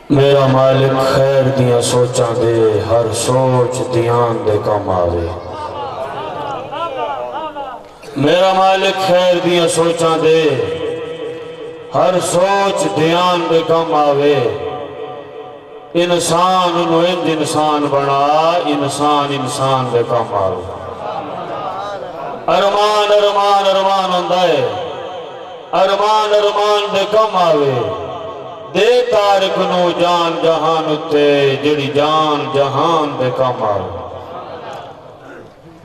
میرا مالک خیر دیاں سوچاں دے، ہر سوچ دیان دے کم آوے۔ میرا مالک خیر دیاں سوچاں دے، ہر سوچ دیان دے کم آوے۔ انسان انہوں انج انسان بنا، انسان دے کم آوے۔ ارمان ارمان ارمان ہوندائے، ارمان ارمان دے کم آوے۔ دے تارک نو جان جہان اتے، جڑی جان جہان دے کم آوے۔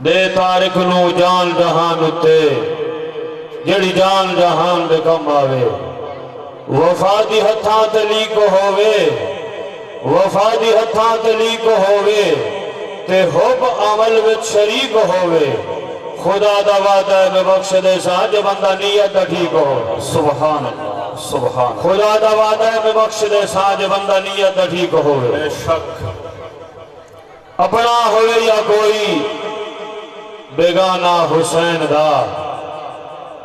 دے تارک نو جان جہان اتے، جڑی جان جہان دے کم آوے۔ وفا دی ہتھاں تلی کو ہووے، وفا دی ہتھاں تلی کو ہووے، تے حب عمل وچ شریک ہووے۔ خدا دا وعدہ ہے میں بخش دے سا جو بندہ نیت دا ٹھیک ہو۔ سبحان اللہ سبحان اللہ۔ خدا دا وعدہ ہے میں بخش دے سا جو بندہ نیت دا ٹھیک ہووے۔ بے شک اپنا ہوئے یا کوئی بیگانہ حسین دا،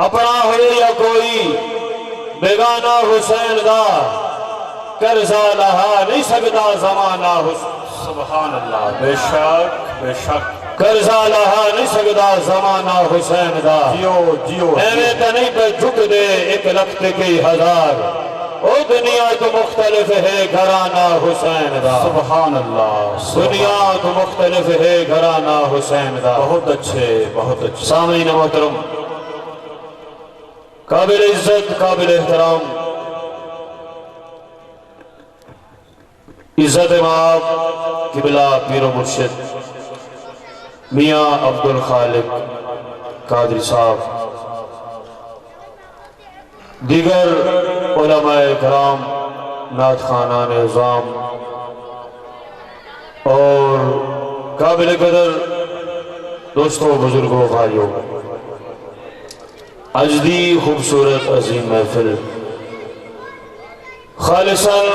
اپنا ہوئے یا کوئی بیگانہ حسین دا، کرزا لہا نہیں سکتا زمانہ حسین۔ سبحان اللہ بے شک بے شک۔ کرزا لہا نہیں سکتا زمانہ حسین دا، جیو جیو ایویں تا نہیں پہ جھک دے ایک لخت کی ہزار۔ او دنیا تو مختلف ہے گھرانہ حسین دا۔ سبحان اللہ۔ دنیا تو مختلف ہے گھرانہ حسین دا۔ بہت اچھے بہت اچھے سامعین محترم، قابل عزت قابل احترام، عزت مآب قبلہ پیر و مرشد میاں عبدالخالق قادری صاحب، دیگر علماء کرام، نعت خوانان عظام اور قابل قدر دوستوں بزرگوں بھائیوں، آج دی خوبصورت عظیم محفل خالصاً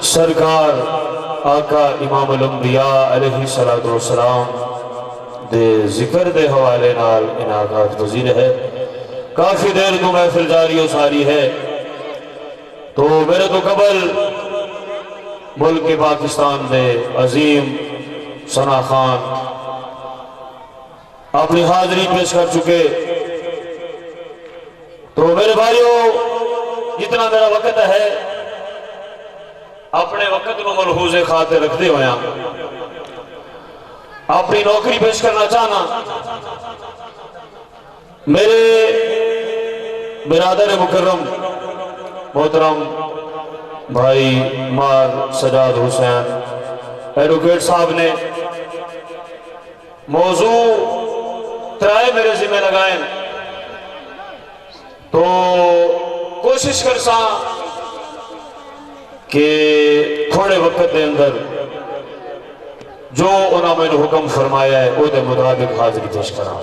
سرکار آقا امام الانبیاء علیہ السلام دے ذکر دے حوالے نال انعقاد پذیر ہے۔ کافی دیر تو محفل جاری و ساری ہے، تو میرے تو قبل ملک پاکستان دے عظیم ثنا خان اپنی حاضری پیش کر چکے، تو میرے بھائیوں جتنا میرا وقت ہے اپنے وقت کو ملحوظ خاطر رکھتے ہویا اپنی نوکری پیش کرنا چاہنا۔ میرے برادر مکرم محترم بھائی مار سجاد حسین ایڈوکیٹ صاحب نے موضوع ترائے میرے ذمہ لگائیں، تو کوشش کرساں کہ تھوڑے وقت دے اندر جو انہوں نے حکم فرمایا ہے وہ دے مطابق حاضری پیش کرا،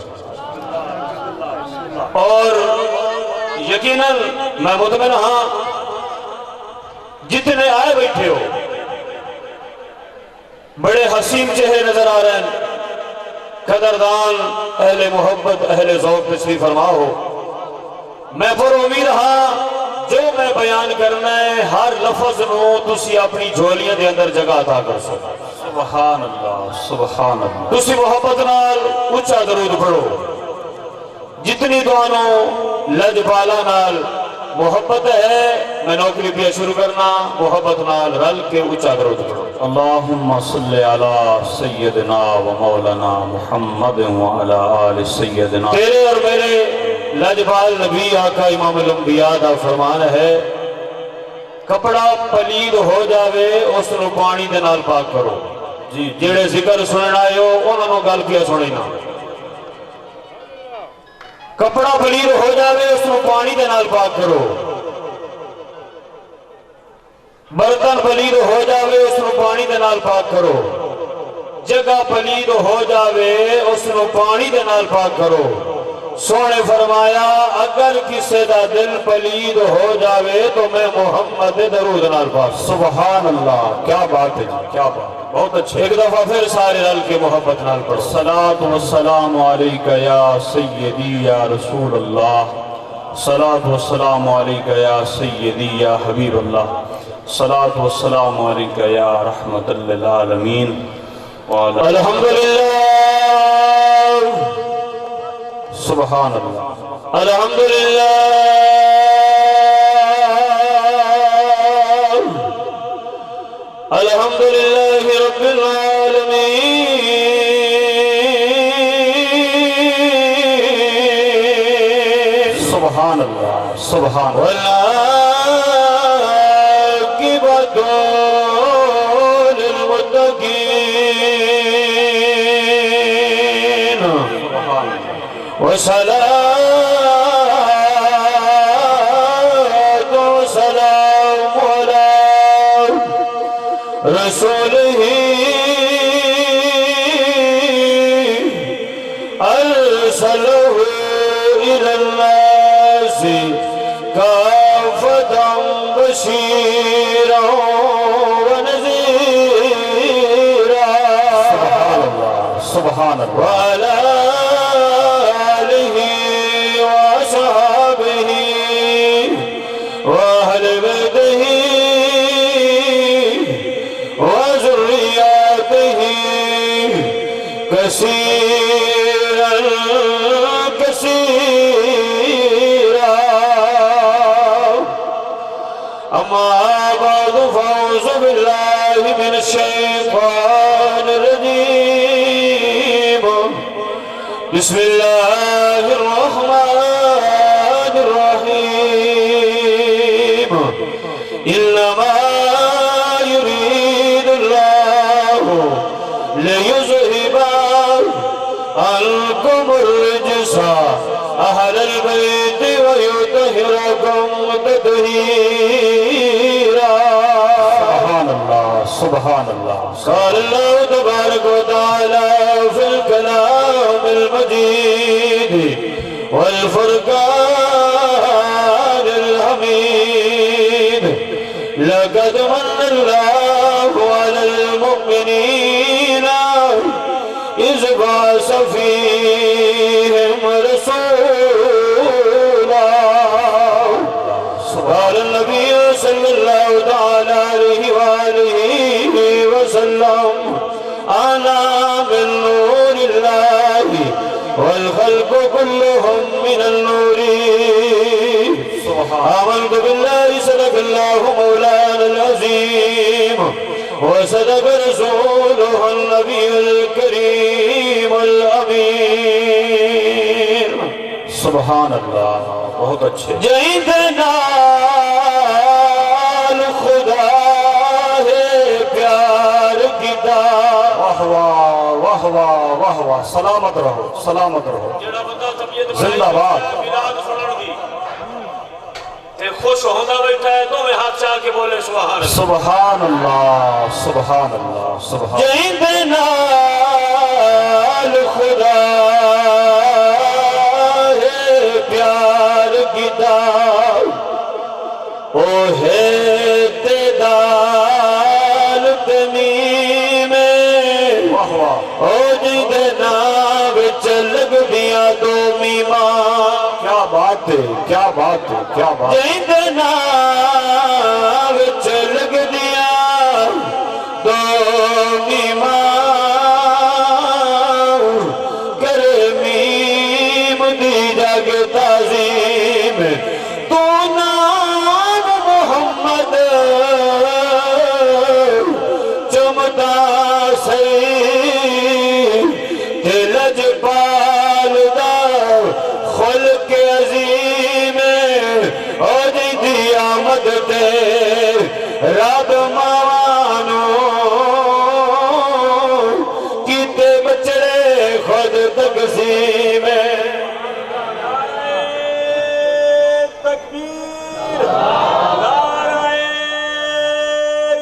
اور یقیناً میں مطمئن ہاں جتنے آئے بیٹھے ہو بڑے حسین چہرے نظر آ رہے ہیں، قدردان اہل محبت اہل ذوق تشریف فرما ہو۔ میں پر امید ہاں جو میں بیان کرنا ہے ہر لفظ نو تسی اپنی جھولیاں دے اندر جگہ عطا کر سکو۔ سبحان اللہ سبحان اللہ۔ تسی محبت نال اچھا درود پڑھو، جتنی دعانوں لجپالا نال محبت ہے میں نوکری پہ شروع کرنا، محبت نال رل کے اچھا درود پڑھو۔ اللہم صلی علی سیدنا و مولانا محمد و علی آل سیدنا۔ تیرے اور میرے لجپال نبی آقا امام الانبیاء دا فرمان ہے، کپڑا پلید ہو جاوے اس نو پانی دے نال پاک کرو۔ جی جڑے ذکر سننا آئے ہو انہوں نے گل کیا سننا، کپڑا پلید ہو جاوے اس نو پانی دے نال پاک کرو، برتن پلید ہو جاوے اس نو پانی دے نال پاک کرو، جگہ پلید ہو جاوے اس نو پانی دے نال پاک کرو۔ سونے فرمایا اگر کسی دا دل پلید ہو جاوے تو میں محمد درود نال پاک۔ سبحان اللہ، کیا بات ہے جی کیا بات، بہت اچھے۔ ایک دفعہ پھر سارے رل کے محبت نال پڑھو۔ الصلاۃ والسلام علیکہ یا سیدی یا رسول اللہ، الصلاۃ والسلام علیکہ یا سیدی یا حبیب اللہ۔ صلاۃ والسلام علیک یا رحمت للعالمین الحمدللہ سبحان اللہ الحمدللہ الحمدللہ رب العالمین سبحان اللہ سبحان اللہ للمتقين وصلاة وسلام على رسوله أرسله إلى الناس كافة بشيرا سبحان اللہ وعلى آلہ وصحبہ وأہل بیتہ وذریاتہ کثیرا کثیرا اما بعد فاعوذ باللہ من الشیطان الرجیم بسم اللہ الرحمن الرحیم انما يريد الله ليذهب عنكم الرجس أهل البيت ويطهركم تطهيرا سبحان الله سبحان الله قال الله تبارك وتعالى في الكلام المجيد والفرقان الحميد لقد من الله على المؤمنين إذ بعث فيهم رسولا قال النبي صلى الله تعالى عليه وآله وسلم أنا من نور الله والخلق كلهم من النور آمنت بالله صدق الله مولانا العظيم وصدق رسوله النبي الكريم الأمين سبحان اللہ بہت اچھے جہید نال خدا ہے پیار کی دار واہ واہ واہ واہ واہ واہ سلامت رہو سلامت رہو زندہ باد خوش ہوندہ بیٹھا ہے تو میں ہاتھ چاہ کے بولے سبحان اللہ سبحان اللہ سبحان جہید نال خدا ہے پیار کی دار او ہے تیدال تمیم او جہید ناب چلگ دیا دو میمان کیا بات ہے کیا بات ہے کیا بات ہے جہید ناب چلگ دیا دو میمان کرمیم دی جگ تعظیم تو نام محمد چمتا سی دلج پال دا خلق عظیم اور دی آمد تے رب موانو کیتے بچڑے خود تقسیم تکبیر نعرہ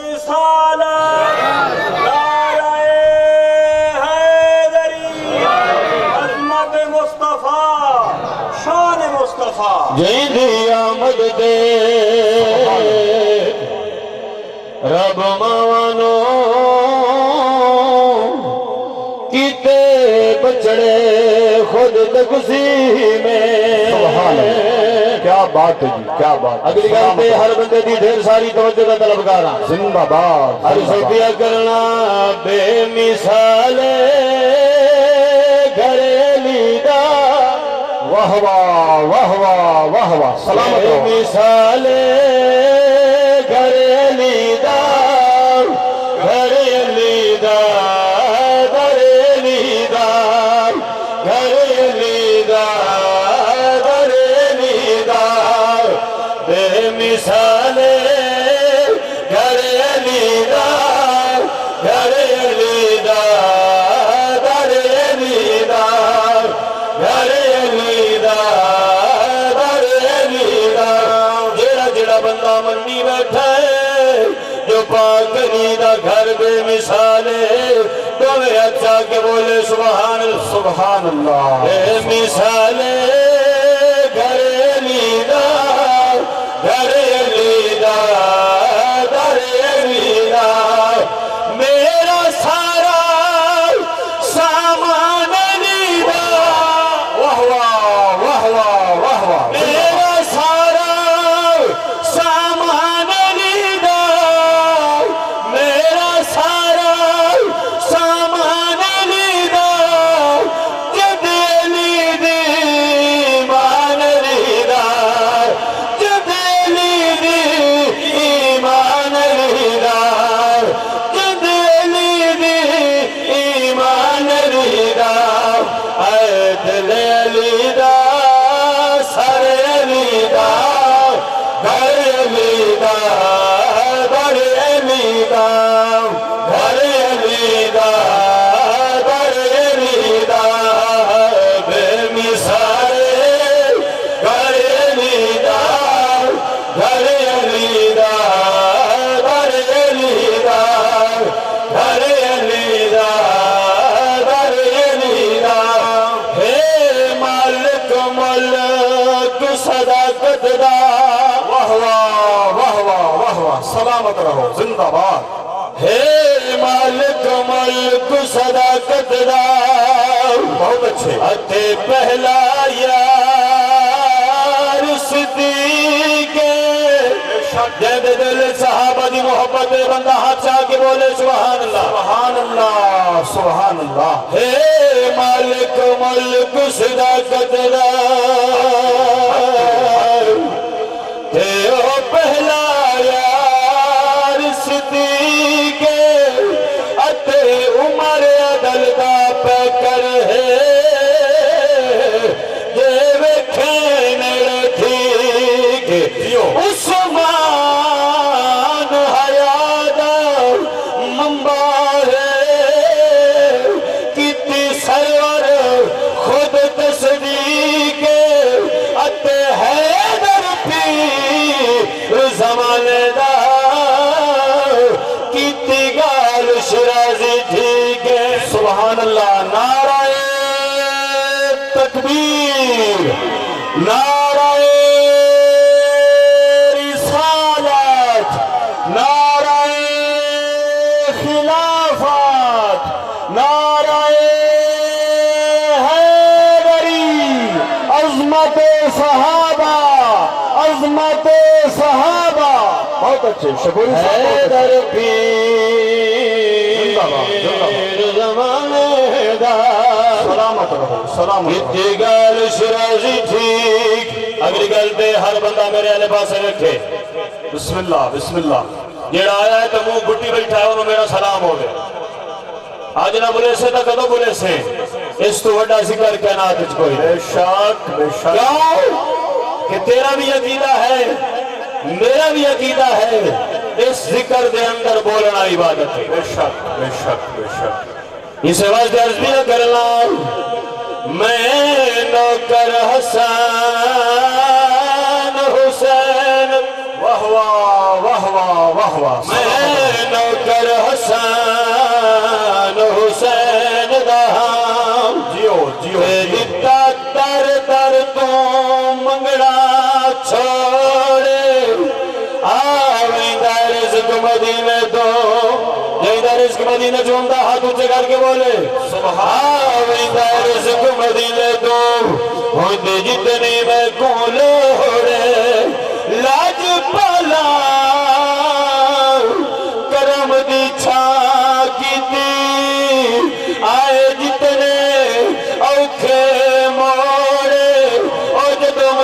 رسالت نعرہ حیدری عظمت مصطفیٰ شان مصطفیٰ جیدی آمد دے رب موانو کیتے بچڑے خود تقسیم سبحان اللہ کیا کیا بات ہے جی، کیا بات۔ اگلی گل پہ ہر بندے دی ڈھیر ساری توجہ کا طلبگار ہاں۔ زندہ باد، عرض کیا کرنا بے مثال گھریلی دا، واہ واہ واہ واہ واہ واہ، سلامت بے رہو۔ مثال گھریلی دا، گھریلی دا، گھریلی دا، گھریلی دا، گھریلی دا، بے مثال گھریلی دا، گھریلی دا، گھریلی دا، گھریلی دا، گھریلی دا، جڑا جڑا بندہ منی بیٹھا ہے جو پاک علی دا گھر بے مثال ہے، تو میں اچھا کہ بولے سبحان اللہ، سبحان اللہ۔ بے مثال گھریلی دا، گھریلی دا، گھریلی دا، میرا سارا سامان علی دا، واہ واہ واہ واہ واہ واہ، میرا سارا سامان علی دا، میرا سارا سامان علی دا، جد علی دی ایمان علی دا، جد علی دی ایمان علی دا، جد علی دی ایمان علی دا، اے دل علی دا، سر علی دا، گھر علی دا، بڑ علی دا، گھر علی دا، بڑ علی دا، بے مثال گھر علی دا، گھر علی دا، بڑ علی دا، گھر علی دا، بڑ علی دا، ہے مالک ملک صداقت دا، واہ واہ واہ واہ واہ واہ، سلامت رہو، زندہ باد۔ ہے مالک ملک صداقت دا، بہت اچھے۔ اتے پہلا یار صدیق جد دل صحابہ دی محبت بندہ ہاتھ چاہ کے بولے سبحان اللہ، سبحان اللہ، سبحان اللہ۔ ہے مالک ملک صداقت دا، تے او پہلا یار صدیق اتے عمر عدل دا پیکر ہے، جے ویکھے نیڑے ٹھیک عثمان حیا دا منبع ہے، کیتی سرور خود تصدیق اتے حیدر پیر زمانے دا، کیتی گال شرازی ٹھیک ہے، سبحان اللہ، نعرہ تکبیر، نعرہ رسالت، نعرہ خلافت، نعرہ حیدری، عظمت صحابہ، عظمت صحابہ، بہت اچھے، شکوری صاحب بہت اچھے۔ حیدر پیر زمانے دا، سلامت رہو، سلامت رہو۔ کتی گل شرازی ٹھیک، اگلی گل پہ ہر بندہ میرے آلے پاسے رکھے، بسم اللہ، بسم اللہ۔ جیڑا آیا ہے تو منہ گھٹی بیٹھا ہے انہوں میرا سلام ہو گئے، آج نہ بولے سے تا کدو بولے سے، اس تو وڈا ذکر کائنات وچ کوئی بے شک، بے شک۔ کیوں کہ تیرا بھی عقیدہ ہے میرا بھی عقیدہ ہے، اس ذکر دے اندر بولنا عبادت ہے، بے شک، بے شک، بے شک۔ اسے واسطے عرض بھی نہ کرنا، میں نوکر حسین حسین، واہ واہ واہ واہ واہ واہ، میں نوکر حسین حسین دہام، جیو جیو جیو۔ دتا در در تو منگڑا چھوڑے، آویندہ رزق مدینے تو، جیدہ رزق مدینے جو ہمدہ ہاتھ اونچے کر کے بولے، آویندہ رزق مدینے تو، ہوندے جتنی میں کولے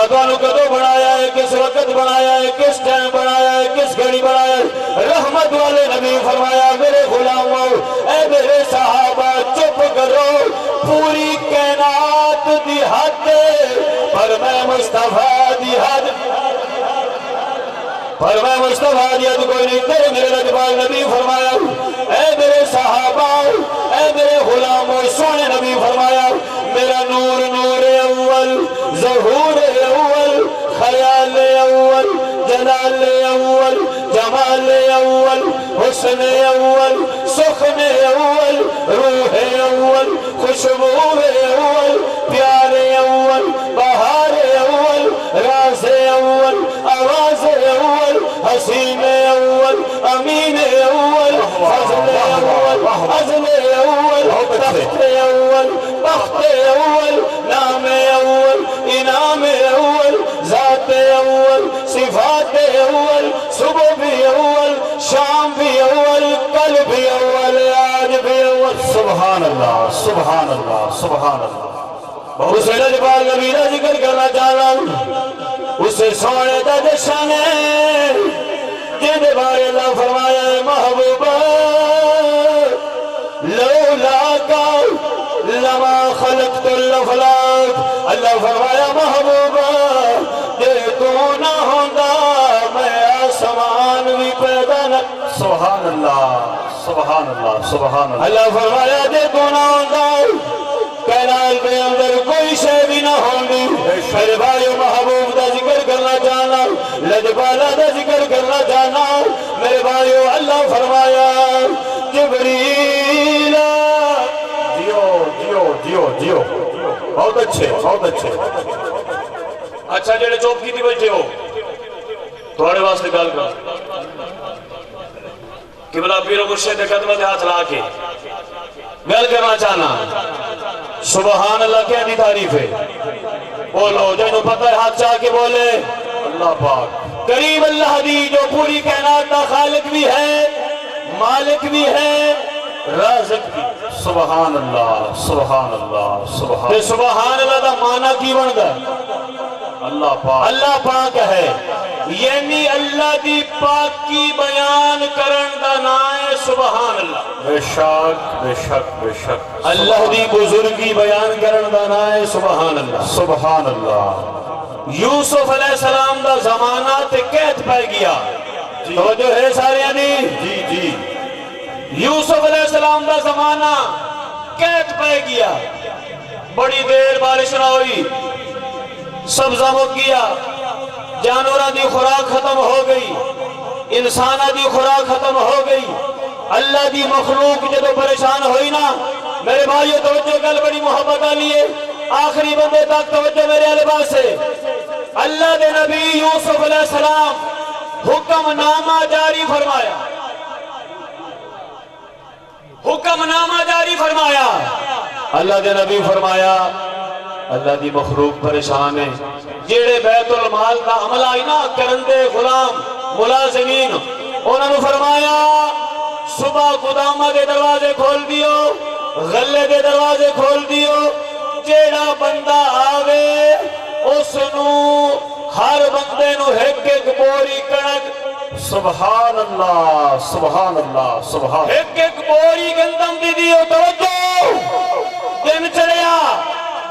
اللہ تعالیٰ کدو بنایا ہے، کس وقت بنایا ہے، کس ٹائم بنایا ہے، کس گھڑی بنایا ہے؟ رحمت والے نبی فرمایا میرے غلاموں، اے میرے صحابہ چپ کرو، پوری کائنات دی حد پر میں مصطفیٰ دی حد کوئی نہیں تیرے میرے لجپال نبی فرمایا اے میرے صحابہ اے میرے غلاموں سونے نبی فرمایا میرا نور نور اول ظہور اول خیال اول جلال اول جمال اول حسن اول سخن اول روح اول خوشبو اول پیار اول بہار اول راز اول آواز اول حسین اول امین اول فضل اول عزم اول تخت اول بخت اول نام اول انعام اول ذات اول صفات اول صبح بھی اول شام بھی اول کل بھی اول آج بھی اول سبحان اللہ سبحان اللہ سبحان اللہ بہت سے لجپال نبی کا ذکر کرنا چاہ رہا ہوں اسے سونے دا جشن ہے جن بارے اللہ فرمایا ہے محبوبہ لولا کا لما خلقت الافلاک اللہ فرمایا محبوبہ دے تو نہ ہوندہ میں آسمان بھی پیدا نہ سبحان اللہ سبحان اللہ سبحان اللہ اللہ فرمایا دے تو نہ ہوندہ کائنات کے اندر کوئی شے بھی نہ ہوگی میرے بھائیو محبوب دا ذکر کرنا چاہنا لجپالہ دا ذکر کرنا چاہنا میرے بھائیو اللہ فرمایا جبریل جیو جیو جیو جیو بہت اچھے بہت اچھے اچھا جڑے چوپ کی تھی بیٹھے ہو تھوڑے واسطے گل کر قبلہ پیرو مرشد قدمہ دے ہاتھ لا کے گل کرنا چاہنا سبحان اللہ کیا دی تعریف ہے بولو جنہوں پتہ ہے ہاتھ چاہ کے بولے اللہ پاک کریم اللہ دی جو پوری کائنات کا خالق بھی ہے مالک بھی ہے رازق بھی سبحان اللہ سبحان اللہ سبحان اللہ دا معنی کی بن گا اللہ پاک اللہ پاک ہے یعنی اللہ دی پاکی بیان کرن دا نام ہے سبحان اللہ بے شک بے شک بے شک اللہ دی بزرگی بیان کرن دا نام ہے سبحان اللہ سبحان اللہ یوسف علیہ السلام دا زمانہ تے قید پہ گیا توجہ ہے سارے دی جی جی یوسف علیہ السلام دا زمانہ قید پہ گیا بڑی دیر بارش نہ ہوئی سبزہ مک گیا جانوراں دی خوراک ختم ہو گئی انسانہ دی خوراک ختم ہو گئی اللہ دی مخلوق جدو پریشان ہوئی نا میرے بھائیو توجہ گل بڑی محبت آلیے آخری بندے تک توجہ میرے الباس سے اللہ دے نبی یوسف علیہ السلام حکم نامہ جاری فرمایا حکم نامہ جاری فرمایا اللہ دے نبی فرمایا اللہ دی مخلوق پریشان ہے جیڑے بیت المال کا عمل آئی نا کرندے غلام ملازمین انہوں نے فرمایا صبح گودامہ دے دروازے کھول دیو غلے دے دروازے کھول دیو جیڑا بندہ آوے اس نو ہر بندے نو ایک بوری کنک سبحان اللہ سبحان اللہ سبحان ایک بوری گندم دی دیو توجہ دن چڑیا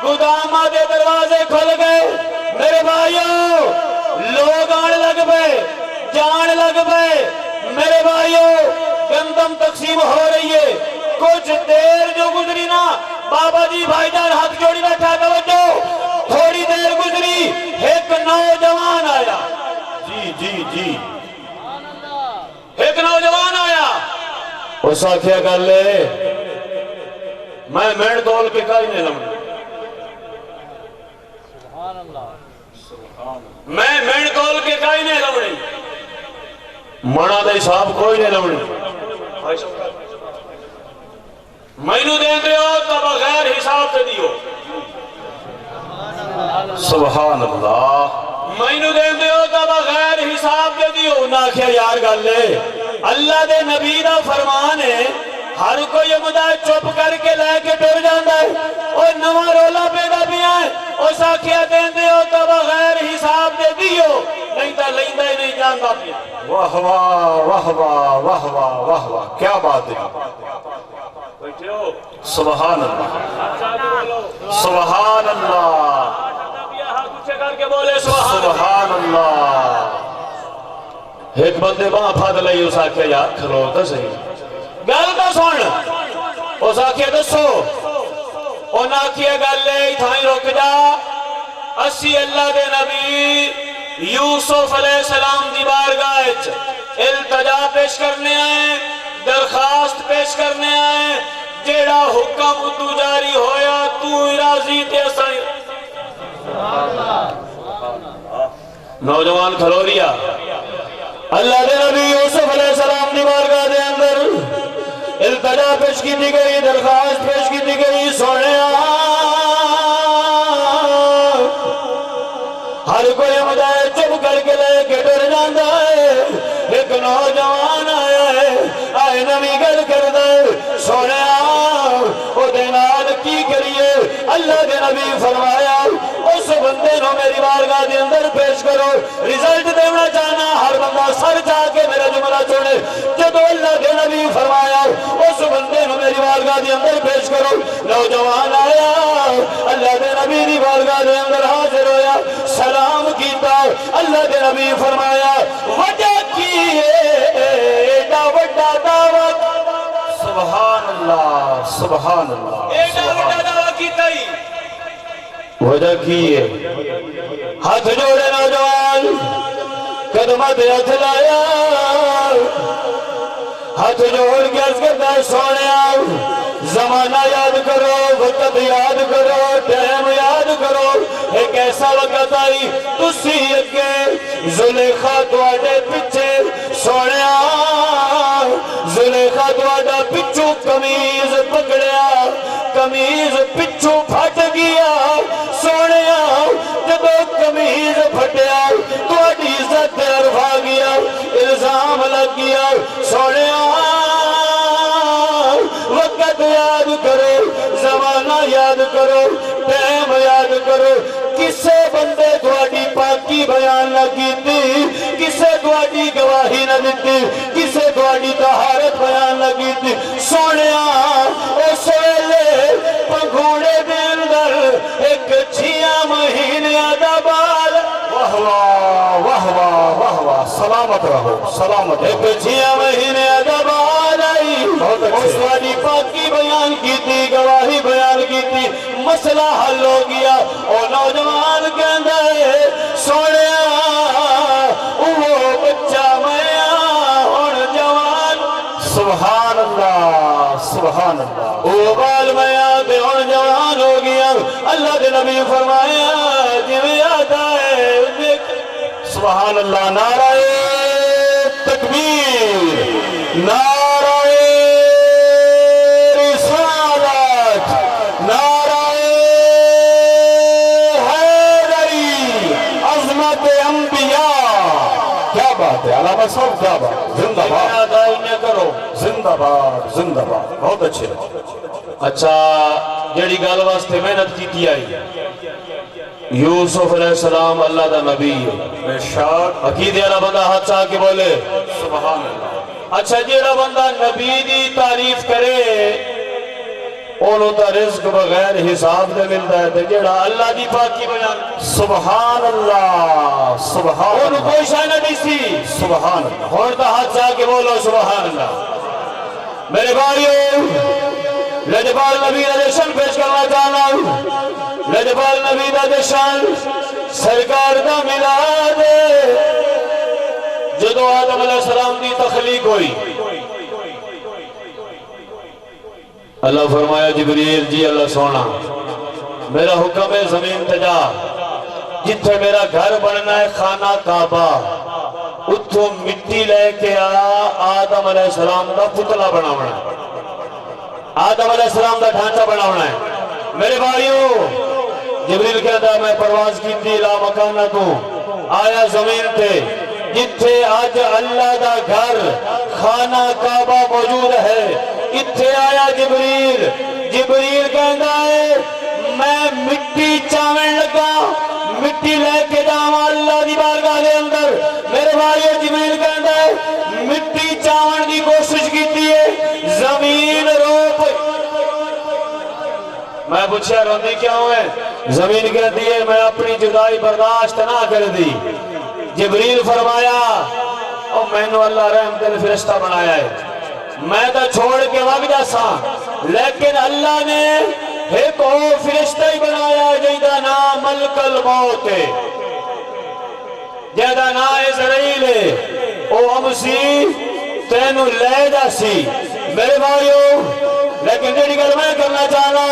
گودامہ دے دروازے کھل گئے میرے بھائیوں لوگ آنے لگ گئے جان لگ گئے میرے بھائیوں گندم تقسیم ہو رہی ہے کچھ دیر جو گزری نا بابا جی بھائی جان ہاتھ جوڑی بیٹھا توجہ تھوڑی دیر گزری ایک نوجوان آیا جی جی جی ایک نوجوان آیا اس آکھیا کر لے میں میڑ دول کے کائی نہیں لمڑی میں میڑ دول کے کائی نہیں لمڑی منا دے صاحب کوئی نہیں لمڑی مینو دے دیو تو بغیر حساب سے دیو سبحان اللہ مینو دے دیو تو بغیر حساب سے دیو نہ کیا یار گل لے اللہ دے نبی دا فرمان ہے ہر کوئی مدد چپ کر کے لے کے ٹر جاندہ ہے اور نواں رولا پیدا بھی ہے اس آخیا دیندے ہو تو بغیر حساب دے دیو نہیں تو لیندہ ہی نہیں جانتا پیا واہ واہ واہ واہ واہ واہ واہ واہ کیا بات ہے بیٹھے ہو سبحان اللہ سبحان اللہ کر کے بولے سبحان اللہ ایک بندے باں پھاد لئی اس آکھیا یار کھلو تو صحیح گل تو سن اس آکھیا دسو انہاں آکھیا گل لے تھائیں رک جا اسی اللہ دے نبی یوسف علیہ السلام دی بارگاہ التجا پیش کرنے آئے درخواست پیش کرنے آئے جیڑا حکم تو جاری ہویا تو راضی تے اساں نوجوان کھلو ریا اللہ دے نبی یوسف علیہ السلام دی بارگاہ دے اندر التجا پیش کی دی گئی درخواست پیش کی دی گئی سونے ہر کوئی مجھے چپ کر کے لے کے ڈر جاندہ ہے ایک نوجوان آیا ہے آئے نمی گل کر دے سونے او دینال کی کریے اللہ دے نبی فرمایا اس بندے نو میری بارگاہ دے اندر پیش کرو ریزلٹ دینا چاہنا ہر بندہ سر جا کے میرا جملہ چھوڑے جب اللہ دے نبی فرمایا اس بندے نو میری بارگاہ دے اندر پیش کرو نوجوان آیا اللہ دے نبی دی بارگاہ دے اندر حاضر ہویا سلام کیتا اللہ دے نبی فرمایا وجہ کی ایڈا وڈا دعوت سبحان اللہ سبحان اللہ ایڈا وڈا دعوت کیتا ہی وجہ کی ہے ہاتھ جوڑے نوجوان قدمت ہاتھ لایا ہاتھ جوڑ کے عرض کرتا سونے زمانہ یاد کرو وقت یاد کرو ٹائم یاد کرو ایک ایسا وقت آئی تسی اگے زلیخا تواڈے پیچھے سونے زلیخا تواڈا پچھو کمیز پکڑیا کمیز پچھو پھٹ گیا سونے جب کمیز پھٹیا تواڈی عزت عرفا گیا الزام لگ گیا سونے وقت یاد کرو زمانہ یاد کرو ٹائم یاد کرو کسے بندے تواڈی پاکی بیان نہ کیتی کسے تواڈی گواہی نہ دیتی کسے تواڈی طہارت بیان نہ کیتی سونیا اس ویلے پنگھوڑے دے اندر ایک 6 مہینے دا بال واہ واہ واہ واہ واہ واہ سلامت رہو سلامت ایک 6 مہینے دا بال آئی اس والی پاکی بیان کی تھی گواہی بیان کی تھی مسئلہ حل ہو گیا اور نوجوان کہندہ ہے سوڑیا وہ بچہ میں اور جوان سبحان اللہ سبحان اللہ وہ بال میں آتے اور جوان ہو گیا اللہ دے نبی فرمایا جویں آتا ہے سبحان اللہ نعرہ تکبیر نعرہ رسالت نعرہ حیدری عظمت انبیاء کیا بات ہے علامہ صاحب کیا بات زندہ باد کرو زندہ باد زندہ باد بہت اچھے اچھا جڑی گل واسطے محنت کی آئی یوسف علیہ السلام اللہ دا نبی بے شک عقیدے والا بندہ ہاتھ چاہ کے بولے سبحان اللہ اچھا جیڑا بندہ نبی دی تعریف کرے انہوں تا رزق بغیر حساب دے ملتا ہے تے جیڑا اللہ دی پاکی بیان سبحان اللہ سبحان انہوں اللہ کوئی شاہ نہ دی سی سبحان اللہ ہون تا ہاتھ چاہ کے بولو سبحان اللہ میرے بھائیو لجبال نبی دا جشن پیش کرنا چاہنا لجبال نبی دا جشن سرکار دا میلاد جدو آدم علیہ السلام دی تخلیق ہوئی اللہ فرمایا جبریل جی اللہ سونا میرا حکم ہے زمین تجا جتھے میرا گھر بننا ہے خانہ کعبہ اتھو مٹی لے کے آدم علیہ السلام دا پتلا بناونا ہے آدم علیہ السلام دا ڈھانچہ بناونا ہے میرے بھائیو جبریل کہتا میں پرواز کی تھی لا مکانہ تو آیا زمین تے جتھے آج اللہ دا گھر خانہ کعبہ موجود ہے اتھے آیا جبریل جبریل کہتا ہے میں مٹی چاون لگا مٹی لے کے جاواں اللہ دی بارگاہ دے اندر میرے بھائیو جبریل کہندا ہے مٹی چاون دی کوشش کیتی ہے زمین رو پئی میں پوچھا روندی کیوں ہے زمین کہتی ہے میں اپنی جدائی برداشت نہ کر دی جبریل فرمایا او میں نے اللہ رحمت فرشتہ بنایا ہے میں تو چھوڑ کے وگ جاسا لیکن اللہ نے ایک اور فرشتہ ہی بنایا ہے جیدہ نام ملک الموت ہے جیدہ نام اسرائیل ہے او امسی تینو لے جاسی میرے بھائیو لیکن جڑی گل میں کرنا چاہنا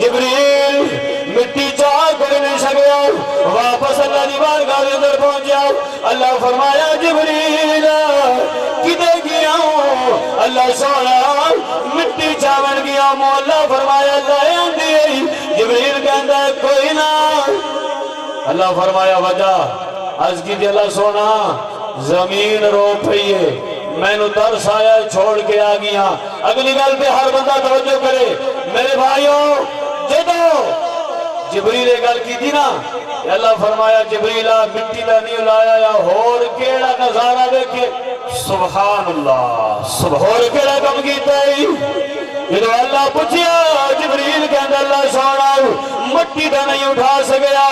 جبریل مٹی چاہ کوئی نہیں سکیا واپس اللہ دی بارگاہ کے اندر پہنچ جاؤ اللہ فرمایا جبریل کدے گیا ہوں اللہ سونا مٹی چاون گیا ہوں اللہ فرمایا لائے آندھی جبریل کہندا ہے کوئی نہ اللہ فرمایا وجہ عرض کی دی اللہ سونا زمین رو پئی ہے میں نو ترس آیا چھوڑ کے آ گیا اگلی گل پہ ہر بندہ توجہ کرے میرے بھائیوں جدو جبریل گل کی تھی نا اللہ فرمایا جبریلہ مٹی دا نہیں لایا یا ہور کیڑا نظارہ دیکھے سبحان اللہ ہور کیڑا کم کیتا ہے جدو اللہ پوچھیا جبریل کہندہ اللہ سونا مٹی دا نہیں اٹھا سکیا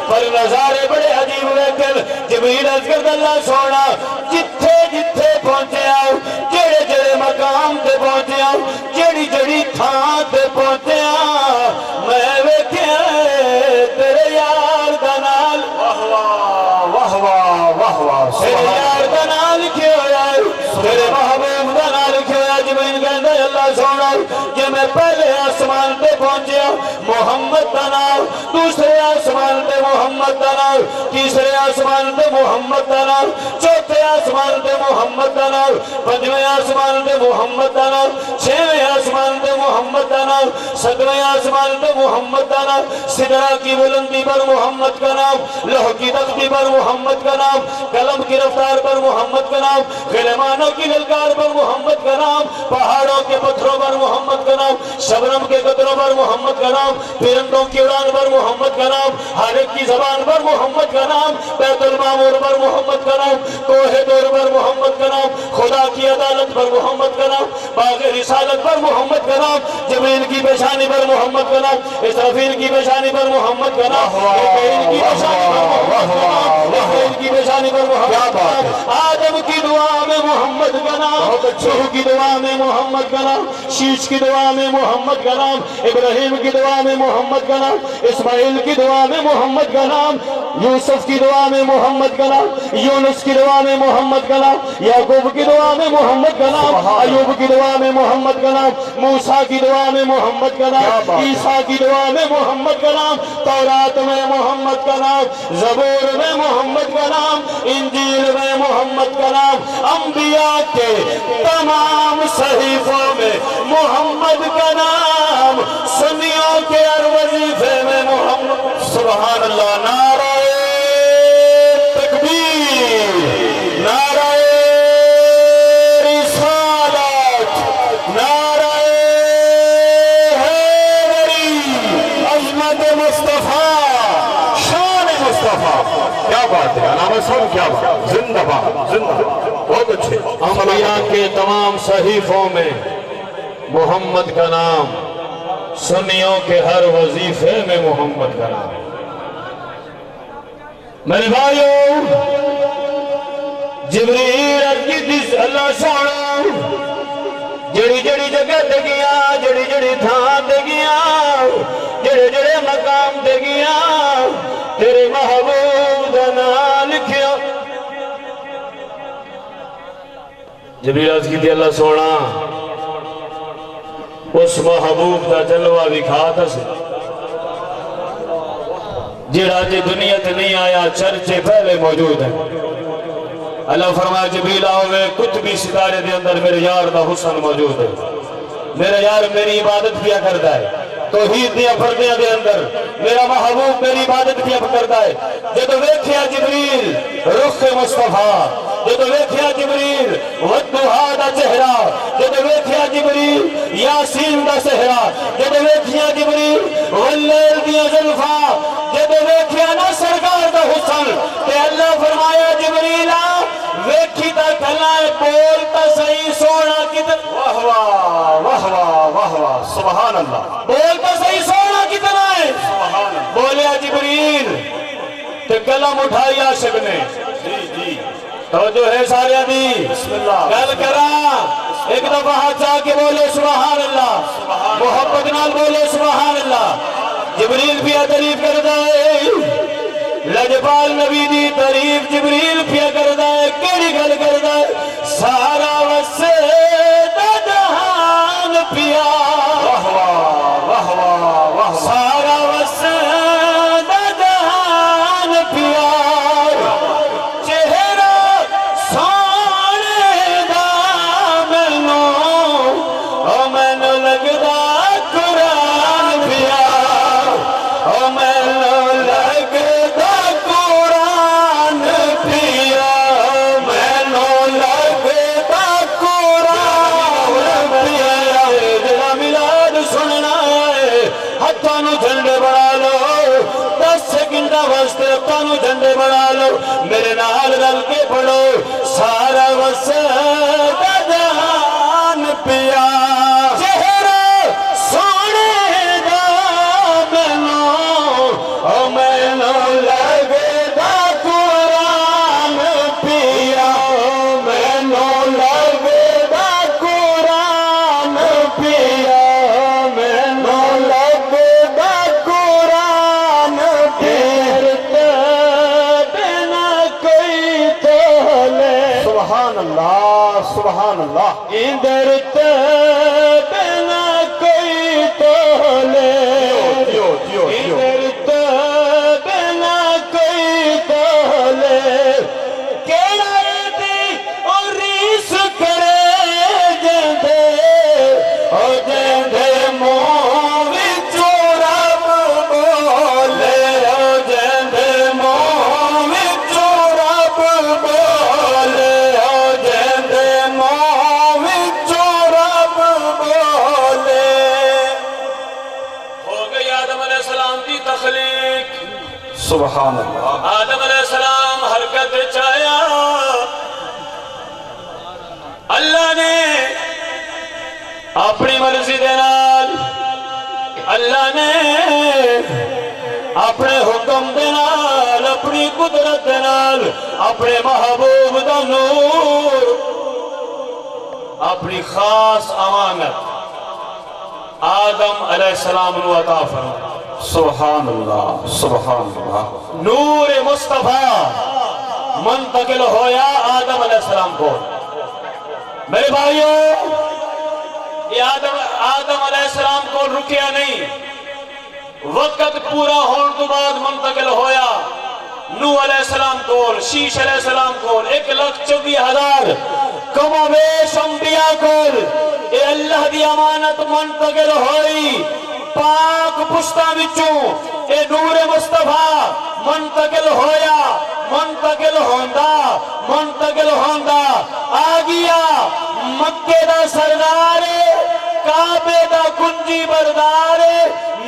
پر نظارے بڑے عجیب لیکن جبریل عرض کرتا اللہ سونا جتھے جتھے پہنچے آؤ جڑے جڑے مقام تے پہنچے آؤ جڑی جڑی تھان تے پہنچے آؤ میں ویکھیا تیرے یار دا نال واہ واہ واہ واہ واہ تیرے یار دا نال لکھے ہویا تیرے محبوب دا نال لکھے ہویا جبریل کہندا اللہ سونا کہ میں پہلے آسمان تے پہنچیا محمد دا نام دوسرے آسمان تے محمد دا نام تیسرے آسمان تے محمد دا نام چوتھے آسمان تے محمد دا نام پنجویں آسمان تے محمد دا نام چھویں آسمان تے محمد دا نام ساتویں آسمان تے محمد دا نام سدرا کی بلندی پر محمد کا نام لوح کی تختی پر محمد کا نام قلم کی رفتار پر محمد کا نام غلمانوں کی للکار پر محمد کا نام پہاڑوں کے پتھروں پر محمد کا نام شبنم کے قطروں پر محمد کا نام پرندوں کی اڑان پر محمد کا نام ہر ایک کی زبان پر محمد کا نام بیت المعمور پر محمد کا نام کوہ طور پر محمد کا نام خدا کی عدالت پر محمد کا نام باغ رسالت پر محمد کا نام جبریل کی پیشانی پر محمد کا نام اسرافیل کی پیشانی پر محمد کا نام میکائیل کی پیشانی پر محمد کا نام اسرائیل کی پیشانی پر محمد کا نام آدم کی دعا میں محمد کا نام نوح کی دعا میں محمد کا نام شیش کی دعا میں محمد کا نام ابراہیم کی دعا میں محمد کا نام اسماعیل کی دعا میں محمد کا نام یوسف کی دعا میں محمد کا نام یونس کی دعا میں محمد کا نام یعقوب کی دعا میں محمد کا نام ایوب کی دعا میں محمد کا نام موسیٰ کی دعا میں محمد کا نام عیسیٰ کی دعا میں محمد کا نام تورات میں محمد کا نام زبور میں محمد کا نام انجیل میں محمد کا نام انبیاء کے تمام صحیفوں میں محمد کا نام سنیوں کے ہر وظیفے میں محمد سبحان اللہ نعرہ تکبیر نعرہ رسالت نعرہ حیدری عظمت مصطفیٰ شان مصطفیٰ کیا بات ہے علامہ صاحب کیا بات زندہ بات زندہ بہت اچھے انبیاء کے تمام صحیفوں میں محمد کا نام سنیوں کے ہر وظیفے میں محمد کا نام میرے بھائیوں جبریل اللہ سونا جڑی جڑی جگہ دے گیا جڑی جڑی تھان دے گیا جڑے جڑے مقام دے گیا تیرے محبوب دا نام لکھیا جبریل عرض کی تھی اللہ سونا اس محبوب دا جلوہ دکھا تھا سے جڑا جی دنیا تے نہیں آیا چرچے پہلے موجود ہیں اللہ فرمایا جبریل آوے کتبی ستارے دے اندر میرے یار دا حسن موجود ہے میرا یار میری عبادت کیا کرتا ہے توحید دیا پردیاں دے اندر میرا محبوب میری عبادت کیا کرتا ہے جدو ویکھیا جبریل رخ مصطفیٰ جدو ویکھیا جبریل ودھوہا دا چہرہ جدو ویکھیا جبریل یاسین دا صحرا، جب ویکھیا جبریل واللیل دیا زلفا، جب ویکھیا نا سرکار دا حسن، تے اللہ فرمایا جبریلا ویکھی تا کھلائے بول تا صحیح سونا کتنا، واہ واہ واہ واہ واہ واہ سبحان اللہ، بول تا صحیح سونا کتنا ہے، سبحان اللہ، بولیا جبریل تے قلم اٹھائی عاشق نے، توجہ ہے سارے دی، بسم اللہ گل کرا ایک دفعہ ہاتھ آ کے بولے سبحان اللہ، محبت نال بولے سبحان اللہ، جبریل پیا تعریف کردا ہے، لجپال نبی دی تعریف جبریل پیا کردا ہے، کیڑی گل کردا ہے، سارا وسے دا جہان پیا، واہ واہ واہ واہ واہ، سارا وسے دا جہان پیا، چہرہ سونے دا مینوں او مینوں لگدا قرآن پیا، او مینوں لگدا قرآن پیا، مینوں لگدا قرآن پیا، جڑا میلاد سننا ہے ہتھاں نوں جھنڈے بنا لو، 10 سیکنڈاں واسطے ہتھاں نوں جھنڈے بنا لو، میرے نال رل کے پڑھو، سارا وسعت جہان پیا، چہرہ سونے دا مینوں او مینوں لگدا قرآن پیا، مینوں لگدا قرآن پیا، مینوں لگدا قرآن پیا، بنا کوئی تولے، سبحان اللہ سبحان اللہ، ادھر تے بنا کوئی تولے، ادھر تے بنا کوئی تولے، کیڑا دی اور ریس کرے جندے، او جندے منہ وچوں رب بولے، او جندے منہ وچوں رب بولے، او جندے منہ وچوں رب بولے، ہو گئی آدم علیہ السلام کی تخلیق، سبحان اللہ، آدم علیہ السلام حرکت چایا، اللہ نے اپنی مرضی دے نال، اللہ نے اپنے حکم دے نال، اپنی قدرت دے نال، اپنے محبوب دا نور، اپنی خاص امانت آدم علیہ السلام نو عطا فرمائی، سبحان اللہ سبحان اللہ، نور مصطفیٰ منتقل ہویا آدم علیہ السلام کو، میرے بھائیو یہ آدم علیہ السلام کو رکیا نہیں، وقت پورا ہون تو بعد منتقل ہویا نوح علیہ السلام کو، شیش علیہ السلام کو، 1,24,000 کم و بیش انبیاء کو، اے اللہ دی امانت منتقل ہوئی، پاک پشتہ بچوں اے نور مصطفیٰ منتقل ہویا، منتقل ہوندہ آ گیا مکے دا سردار، کعبے دا کنجی بردار،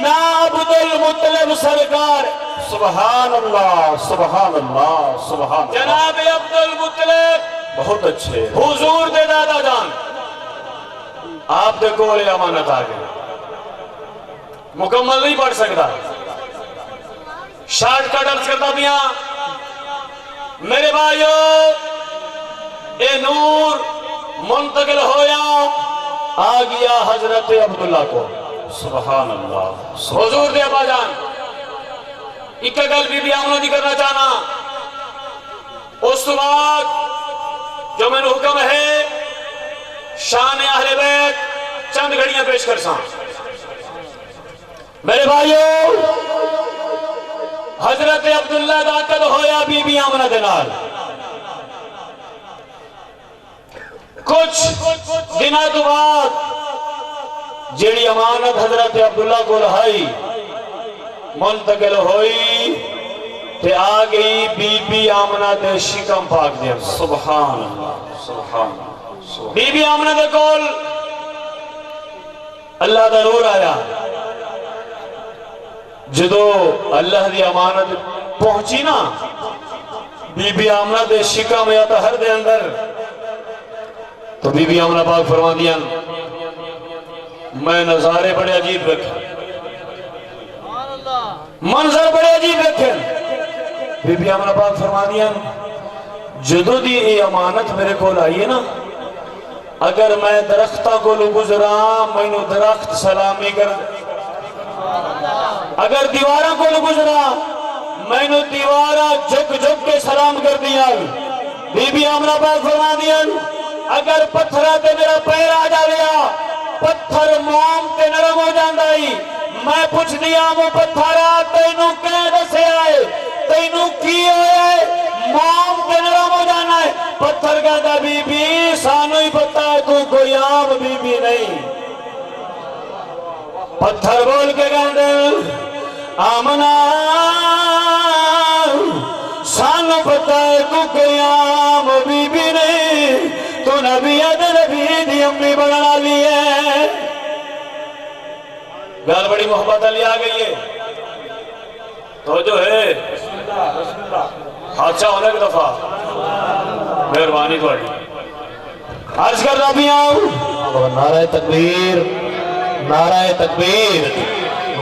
نا عبد المطلب سرکار، سبحان اللہ سبحان اللہ سبحان اللہ، جناب عبد المطلب بہت اچھے، حضور دے دادا جان، آپ دے کولے امانت آ گئی، مکمل نہیں پڑھ سکتا، شارٹ کٹ عرض کرتا دیا، میرے بھائیو اے نور منتقل ہویا، آ گیا حضرت عبداللہ کو، سبحان اللہ، حضور دے ابا جان، ایک گل بی بی آمنہ دی کرنا چاہنا، اس وقت جو میں نے حکم ہے شان اہل بیت چند گھڑیاں پیش کر ساں، میرے بھائیو حضرت عبداللہ دا عقد ہویا بی بی آمنہ دے نال، کچھ دنہ تو بعد جیڑی امانت حضرت عبداللہ کو لہائی منتقل ہوئی تے آ گئی بی بی آمنہ دے شکم پاک دے، سبحان اللہ سبحان اللہ، بی بی آمنہ دے کول اللہ دا نور آیا جدو اللہ دی امانت پہنچی نا بی بی آمنہ دے شکا میں آتا ہر دے اندر تو بی بی آمنہ پاک فرما دیا میں نظارے بڑے عجیب رکھے منظر بڑے عجیب رکھے بی بی آمنہ پاک فرما دیا جدو دی یہ امانت میرے کو لائیے نا اگر میں درختہ کو لو گزرا میں نو درخت سلامی کر اگر دیوارہ کو لو گزرا میں نو دیوارہ جھک جھک کے سلام کر دیا بی بی آمنہ پاک فرما دیا اگر پتھرہ تے میرا پیر آ جاویا پتھر موم تے نرم ہو جاندائی میں پوچھ دیا مو پتھرہ تینوں کہیں دسے آئے تینوں کی ہوئے موم تے نرم ہو جانا ہے پتھر کہتا بی بی سانو ہی پتہ ہے تو کوئی عام بی بی نہیں پتھر بول کے کہتے آمنہ سانو پتہ ہے تو کوئی عام بی بی نہیں تو نبی نبی دی امی بنا لی ہے گال بڑی محبت علی آ گئی ہے تو جو ہے حادثہ ہونے کی دفعہ مہربانی تو عرض کر رہا بھی آؤں نعرہ تکبیر نعرہ تکبیر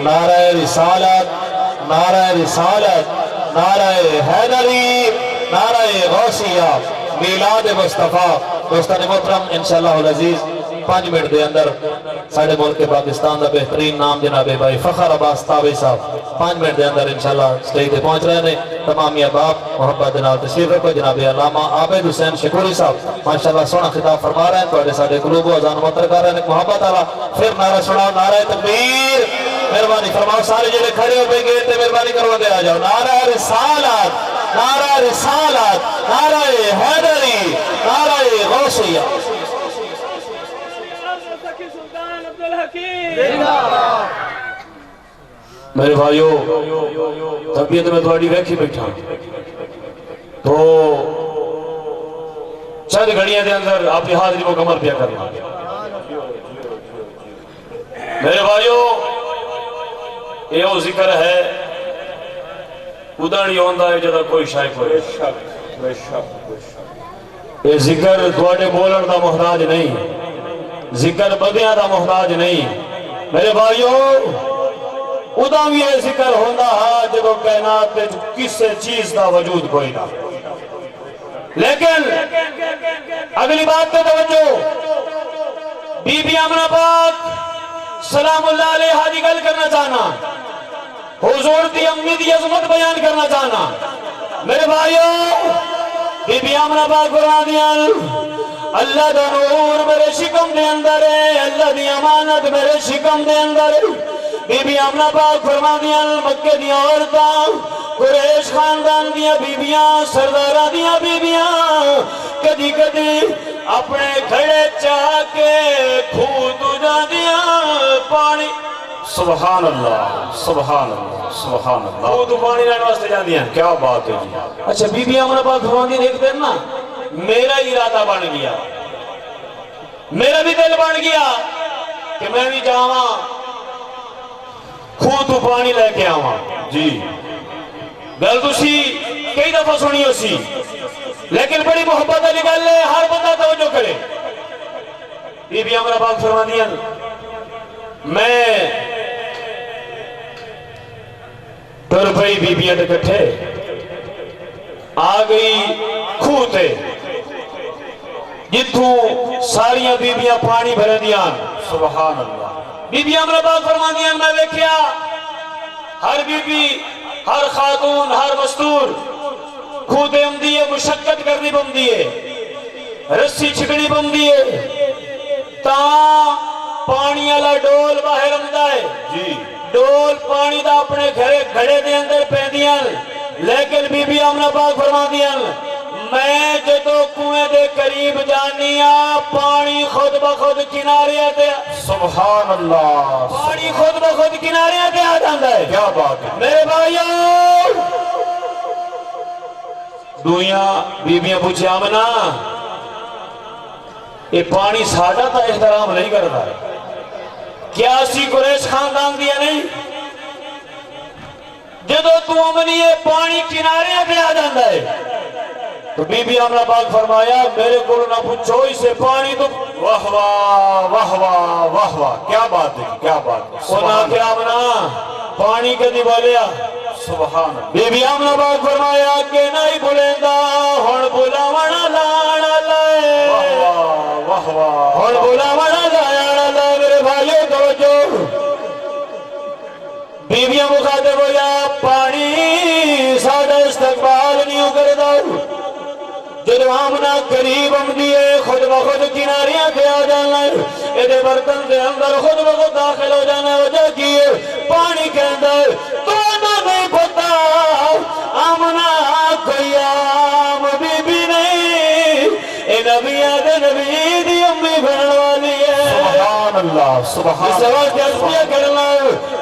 نعرہ رسالت نعرہ رسالت نعرہ حیدری نعرہ غوثیہ میلاد مصطفیٰ دوستان محترم انشاءاللہ العزیز 5 منٹ دے اندر ساڑھے ملک پاکستان دا بہترین نام جناب بھائی فخر عباس تابعی صاحب 5 منٹ دے اندر انشاءاللہ سٹیج تے پہنچ رہے ہیں تمامی احباب محبت جناب تشریف رکھو جناب علامہ عابد حسین شکوری صاحب ماشاءاللہ سونا خطاب فرما رہے ہیں تو ساڑھے قلوب و اذان متر کر رہے ہیں محبت آلہ پھر نعرہ سناؤ نعرہ تکبیر مہربانی فرماؤ سارے جڑے کھڑے ہو پہ گئے تے مہربانی کرو دے آ جاؤ نعرہ رسالت نعرہ رسالت نعرہ حیدری نعرہ غوثیہ میرے بھائیو طبیعت میں تھوڑی ویکھی بیٹھا تو چند گھڑیاں دے اندر آپ کی حاضری مکمل پیا کرنا میرے بھائیو یہ ذکر ہے ادھر ہی ہوندہ ہے جدہ کوئی شاید کوئی یہ ذکر تھوڑے بولن دا محتاج نہیں ذکر بدیاں دا محتاج نہیں میرے بھائیو ادھا بھی یہ ذکر ہوندہ ہے جدو کائنات میں کسے چیز دا وجود کوئی نہ لیکن اگلی بات پہ توجہ بی بی آمنہ پاک سلام اللہ علیہ حاجی گل کرنا چاہنا حضور دی امی دی عظمت بیان کرنا چاہنا میرے بھائیو بی بی آمنہ پاک فرما دیا اللہ دا نور میرے شکم دے اندر ہے اللہ دی امانت میرے شکم دے اندر ہے بی بی آمنہ پاک فرما دیا مکہ دیا عورتاں قریش خاندان دیا بیبیاں سردارہ دیا بیبیاں کدی کدی اپنے گھڑے چاہ کے کھود جا دیا پانی سبحان اللہ سبحان اللہ سبحان اللہ کھود پانی رہنے واسطے جا دیا کیا بات ہے جی اچھا بی بی آمنہ پاک فرما دیا ایک دن نا میرا ارادہ بن گیا میرا بھی دل بن گیا کہ میں بھی جاواں خود تو پانی لے کے آواں جی گل تسی کئی دفعہ سنی ہو سی لیکن بڑی محبت علی گل ہے ہر بندہ توجہ کرے بی بی آمنہ پاک فرما دیا میں ٹر پئی بیبیاں دے کٹھے آ گئی کھو تے جتوں ساریاں بیبیاں پانی بھرے دیاں سبحان اللہ بی بی آمنہ پاک فرما دیا میں دیکھیا ہر بی بی ہر خاتون ہر مستور کھودے ہم دیئے مشقت کرنی بم دیئے رسی چھکڑی بم دیئے تاں پانی والا ڈول باہر آمدا ہے جی ڈول پانی دا اپنے گھڑے دے اندر پہ دیاں لیکن بی بی آمنہ پاک فرما دیاں میں جدو کنویں دے قریب جانیا پانی خود بخود کنارے آتے سبحان اللہ پانی خود بخود کنارے آتے آ جاندہ ہے کیا بات ہے میرے بھائیوں دویاں بیبیاں پوچھے آمنہ یہ پانی ساڑھا تا احترام نہیں کرتا ہے کیا اسی قریش خاندان دیا نہیں جدو تو امنیے پانی کنارے پہ آ جاندہ ہے تو بی بی آمنہ پاک فرمایا میرے کو نہ پوچھو اسے پانی تو واہ واہ واہ واہ واہ واہ کیا بات ہے کیا بات ہے سنا کہ آمنہ پانی کدی بولیا سبحان بی بی آمنہ پاک فرمایا کہ نہیں بولیں گا ہون بلاونا لانا لائے واہ واہ ہون بلاونا لانا لائے میرے بھائیوں توجہ بیویاں مخاطب ہو یا پانی سادہ استقبال نہیں کرتا جدو آمنہ قریب ہم دیئے خود بخود کناریاں پہ آ جانا ہے ایدے برتن دے اندر خود بخود داخل ہو جانا ہے وجہ کیے پانی کے اندر تو نہیں پتا آمنہ کوئی عام بی بی نہیں اے نبی آدھے نبی دی امی بھرن والی ہے سبحان اللہ سبحان اللہ اس وقت اسمیہ کرنا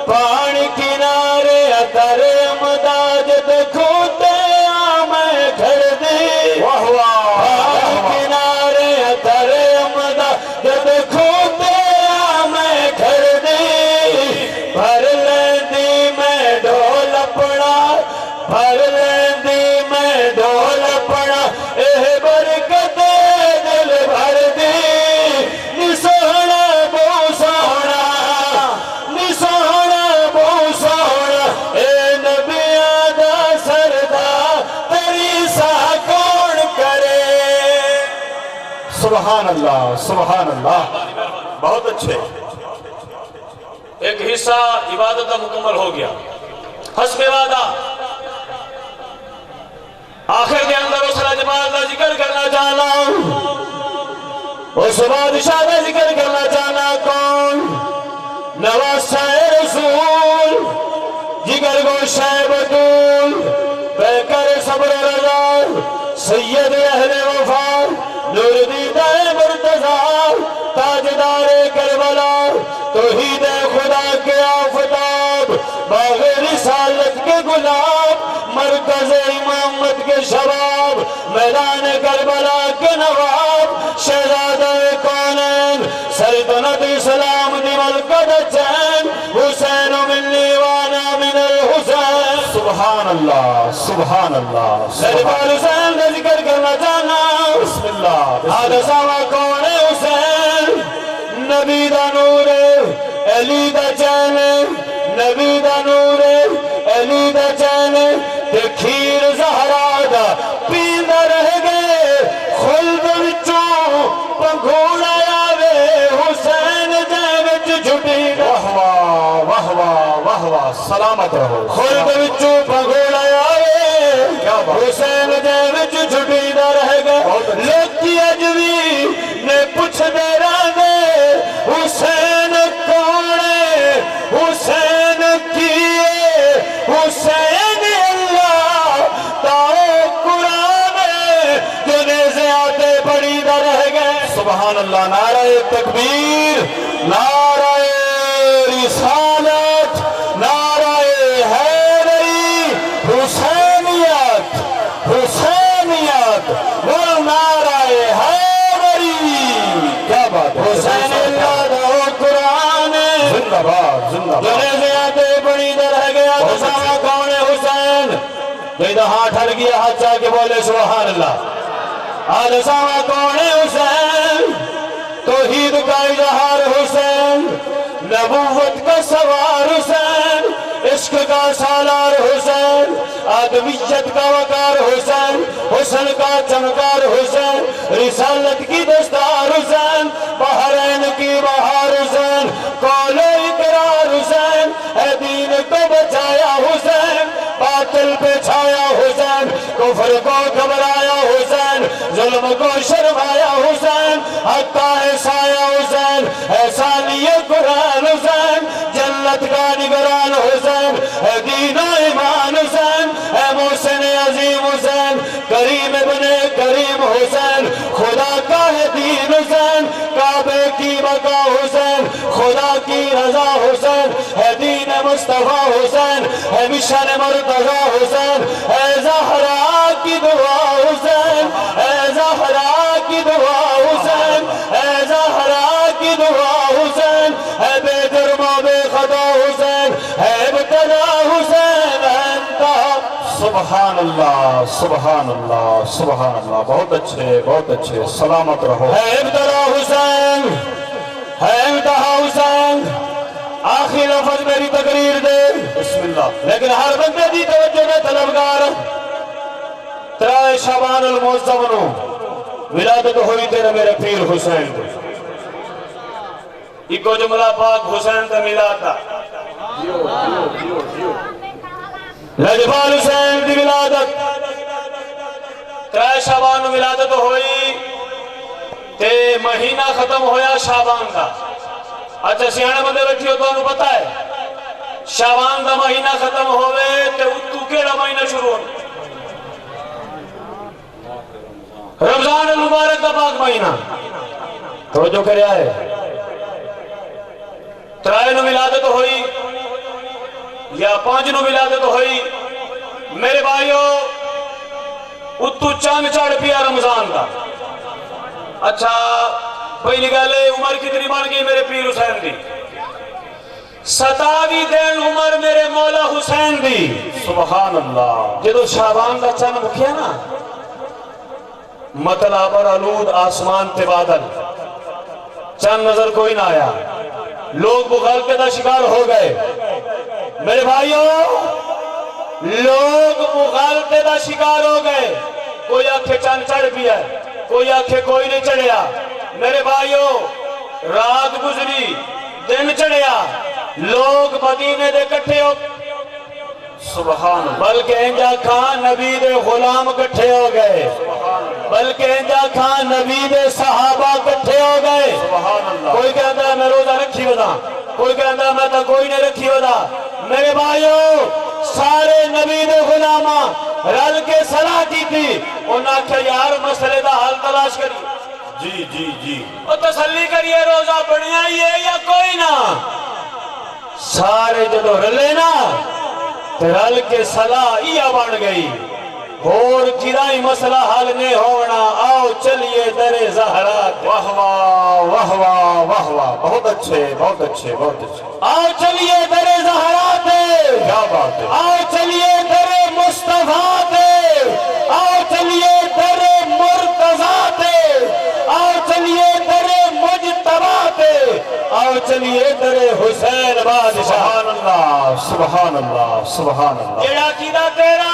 پانی کنارے اتر امداد کھوتے آمیں کھڑ دی پانی کنارے اتر امداد کھوتے آمیں کھڑ دی بھر لیندی میں ڈھول پڑا بھر لیندی میں ڈھول پڑا اے برکت دل بھر دی نسونا بو سونا نسونا بو سونا اے نبی آدھا سردہ تیری سا کون کرے سبحان اللہ سبحان اللہ بہت اچھے ایک حصہ عبادت کا مکمل ہو گیا حسب وعدہ آخر کے اندر اس رجمال کا ذکر کرنا چاہنا اس بادشاہ کا ذکر کرنا چاہنا کون نواز شاہ رسول جگر گوشہ بطول بیکر صبر رضا سید اہل وفا نور دیدہ مرتضی تاجدار کربلا توحید خدا کے آفتاب باغ رسالت کے گلاب مرکز امامت کے شباب میدان کربلا کے نواب شہزادہ کونین سلطنت اسلام دی ملکت چین حسین من لیوانا من الحسین سبحان اللہ سبحان اللہ سربال حسین کا ذکر کرنا چاہنا بسم اللہ حادثہ کون حسین نبی دا نور علی دا چین نبی دا نور علی دا چین کھیر زہرا دا پیندہ رہ گئے خلد وچوں پنگھوڑا آوے حسین جیوچ جھٹی واہ واہ واہ واہ واہ واہ سلامت رہو خلد وچوں پنگھوڑا آوے حسین جیوچ جھٹی دا رہ گئے لوکی اجوی نے پوچھ دے رہے حسین کونے حسین کیے حسین اللہ تاؤ قرآن جنے سے آتے بڑی در رہ گئے سبحان اللہ نعرہ تکبیر نعرہ رسالت نعرہ حیدری حسینیت حسینیت وہ نعرہ حیدری کیا بات حسین اللہ تاؤ قرآن زندہ باد زندہ باد جنے سے آتے بڑی در رہ گیا تو سامہ کون ہے حسین تو ادھا ہاتھ ہر گیا ہاتھ چاہ کے بولے سبحان اللہ آدھا سامہ کون ہے حسین توحید کا اظہار حسین نبوت کا سوار حسین عشق کا سالار حسین آدمیت کا وقار حسین حسن کا چمکار حسین رسالت کی دستار حسین بحرین کی بہار حسین قول اقرار حسین اے دین کو بچایا حسین باطل پہ چھایا حسین کفر کو گھبرایا حسین ظلم کو شرمایا حسین حق کا احسایا حسین احسانی قرآن حسین جنت کا نگران حسین اے دین و ایمان حسین اے محسن عظیم حسین کریم ابن کریم حسین خدا کا ہے دین حسین کعبے کی بقا حسین خدا کی رضا حسین ہے دین مصطفیٰ حسین ہے مشن مرتضی حسین ہے زہرا کی دعا حسین ہے زہرا کی دعا حسین ہے زہرا کی دعا حسین ہے بے در سبحان اللہ سبحان اللہ سبحان اللہ، بہت اچھے، سلامت رہو۔ ہے ابتدا حسین، ہے انتہا حسین، آخری لفظ میری تقریر دے بسم اللہ، لیکن ہر بندے دی توجہ میں طلبگار 3 شعبان المعظم نو ولادت ہوئی تیرے میرے پیر حسین کو، ایک جملہ پاک حسین تے ملا تھا، لجپال حسین دی ولادت 3 شعبان نو ولادت ہوئی تے مہینہ ختم ہویا شعبان کا۔ اچھا سیانے بندے بیٹھی ہو تو انہوں پتا ہے شعبان دا مہینہ ختم ہوئے تے اتو کیڑا مہینہ شروع ہو، رمضان المبارک دا پاک مہینہ۔ توجہ کریا ہے 3 نو ولادت ہوئی یا 5 نو ولادت ہوئی، میرے بھائیو اتو چاند چڑھ پیا رمضان کا۔ اچھا پہلی گالے عمر کتنی بن گئی میرے پیر حسین دی؟ 27 دن عمر میرے مولا حسین دی، سبحان اللہ۔ جدو شعبان کا چند مکھیا نا مطلع پر آلود آسمان تے بادل، چند نظر کوئی نہ آیا، لوگ مغالطے دا شکار ہو گئے میرے بھائیوں، لوگ مغالطے دا شکار ہو گئے، کوئی آنکھیں چند چڑھ پیا ہے، کوئی آنکھیں کوئی نہیں چڑھیا میرے بھائیوں، رات گزری دن چڑھیا، لوگ مدینے دے کٹھے ہو سبحان، بلکہ انجا کھان نبی دے غلام کٹھے ہو گئے، بلکہ انجا کھان نبی دے صحابہ کٹھے ہو گئے، کوئی کہتا ہے میں روزہ رکھی ودا، کوئی کہتا ہے میں تا کوئی نہیں رکھی ودا، میرے بھائیوں سارے نبی دے غلامہ رل کے صلاح کی تھی، انہاں کہا یار مسئلے دا حل تلاش کری، جی اور تسلی کریے روزہ بڑھیا ہی ہے یا کوئی نہ، سارے جدو رلے نا رل کے صلاح یہ بن گئی، اور کرائی مسئلہ حل نہیں ہونا، آؤ چلیے در زہرات، واہ واہ واہ واہ واہ واہ، بہت اچھے آؤ چلیے در زہرات، کیا بات ہے، آؤ چلیے در مصطفیٰ دے، آؤ چلیے در مرتضیٰ دے، آؤ چلیے در مجتبیٰ دے، آؤ چلیے در حسین بادشاہ، سبحان اللہ سبحان اللہ سبحان اللہ۔ جیڑا عقیدہ تیرا